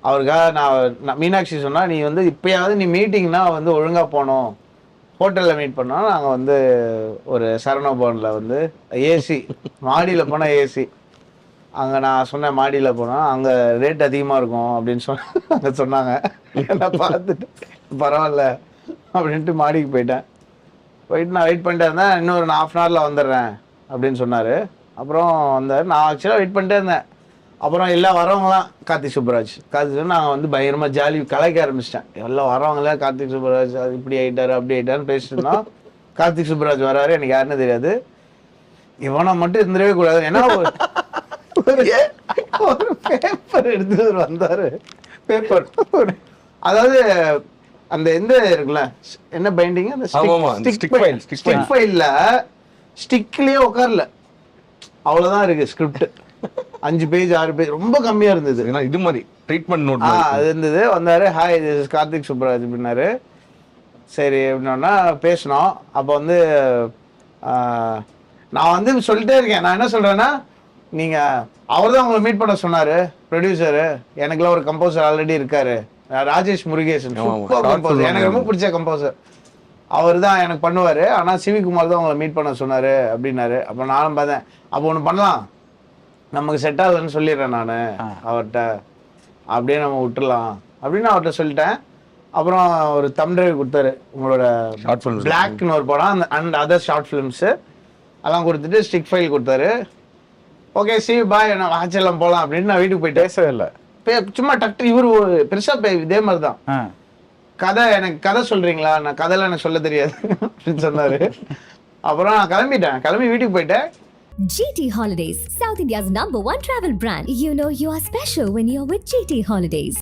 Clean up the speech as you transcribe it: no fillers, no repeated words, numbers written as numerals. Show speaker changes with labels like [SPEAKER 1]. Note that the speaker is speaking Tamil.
[SPEAKER 1] அவருக்காக நான் மீனாட்சி சொன்னா, நீ வந்து இப்பயாவது நீ மீட்டிங்னா வந்து ஒழுங்கா போகணும், ஹோட்டலில் மீட் பண்ணோம். நாங்கள் வந்து ஒரு சரவணபவனில் வந்து ஏசி மாடியில் போனால் ஏசி, அங்கே நான் சொன்னேன் மாடியில் போனால் அங்கே ரேட் அதிகமாக இருக்கும் அப்படின்னு அங்கே சொன்னாங்க. நான் பார்த்துட்டு பரவாயில்ல அப்படின்ட்டு மாடிக்கு போயிட்டு நான் வெயிட் பண்ணிட்டே இருந்தேன். இன்னொரு நான் ½ hourல வந்துடுறேன் அப்படின்னு சொன்னார். அப்புறம் வந்தார். நான் ஆக்சுவலாக வெயிட் பண்ணிட்டே இருந்தேன். அப்புறம் எல்லாம் வரவங்களாம் கார்த்திக் சுப்புராஜ் நாங்கள் வந்து பயங்கரமாக ஜாலி கலாய்க்க ஆரம்பிச்சிட்டேன். எல்லாம் வரவங்கள கார்த்திக் சுப்புராஜ் அது இப்படி ஆகிட்டாரு அப்படி ஆகிட்டாருன்னு பேசிட்டு இருந்தோம். கார்த்திக் சுப்புராஜ் வராரு, எனக்கு யாருன்னு தெரியாது. இவனை மட்டும் இருந்துடவே கூடாது, ஏன்னா ஒரு பேப்பர் எடுத்து வந்தாரு. பேப்பர் அதாவது அந்த எந்த இருக்குல்ல என்ன பைண்டிங், அந்த ஸ்டிக் ஃபைல்ல ஸ்டிக்லயே உட்காரல, அவ்வளவுதான் இருக்கு ஸ்கிரிப்ட். 5 பேஜ் 6 பேஜ் ரொம்ப கம்மியா இருந்தது.
[SPEAKER 2] இது மாதிரி ட்ரீட்மெண்ட் நோட்
[SPEAKER 1] அது இருந்தது. வந்தாரு, hi this is Karthik Subbaraj அப்படின்னாரு. சரி அப்படின்னா பேசினோம். அப்போ வந்து நான் வந்து சொல்லிட்டே இருக்கேன். நான் என்ன சொல்றேன்னா, நீங்க அவர் தான் உங்களை மீட் பண்ண சொன்னாரு ப்ரொடியூசரு. எனக்குலாம் ஒரு கம்போசர் ஆல்ரெடி இருக்காரு, ராஜேஷ் முருகேசன், கம்போசர், எனக்கு ரொம்ப பிடிச்ச கம்போசர். அவர் தான் எனக்கு பண்ணுவாரு, ஆனா சிவிகுமார் தான் உங்களை மீட் பண்ண சொன்னாரு அப்படின்னாரு. அப்போ நானும் பார்த்தேன், அப்போ ஒன்று பண்ணலாம், நமக்கு செட் ஆகுதுன்னு சொல்லிடுறேன் நான் அவர்கிட்ட, அப்படியே நம்ம விட்டுடலாம் அப்படின்னு அவர்கிட்ட சொல்லிட்டேன். அப்புறம் ஒரு தம் டிரைவ் கொடுத்தாரு, உங்களோட பிளாக்னு ஒரு படம் அண்ட் அதர் ஷார்ட் ஃபிலிம்ஸு அதெல்லாம் கொடுத்துட்டு ஸ்டிக் ஃபைல் கொடுத்தாரு. ஓகே சி பாய், நான் வாட்செல்லாம் போகலாம் அப்படின்னு நான் வீட்டுக்கு போயிட்டு
[SPEAKER 3] பேசவே இல்லை.
[SPEAKER 1] சும்மா டக்டர் இவர் பெருசா இதே மாதிரி தான் கதை, எனக்கு கதை சொல்றீங்களா, நான் கதையெல்லாம் எனக்கு சொல்ல தெரியாது அப்படின்னு சொன்னாரு. அப்புறம் நான் கிளம்பி வீட்டுக்கு போயிட்டேன்.
[SPEAKER 4] GT Holidays, South India's #1 travel brand. You know you are special when you're with GT Holidays.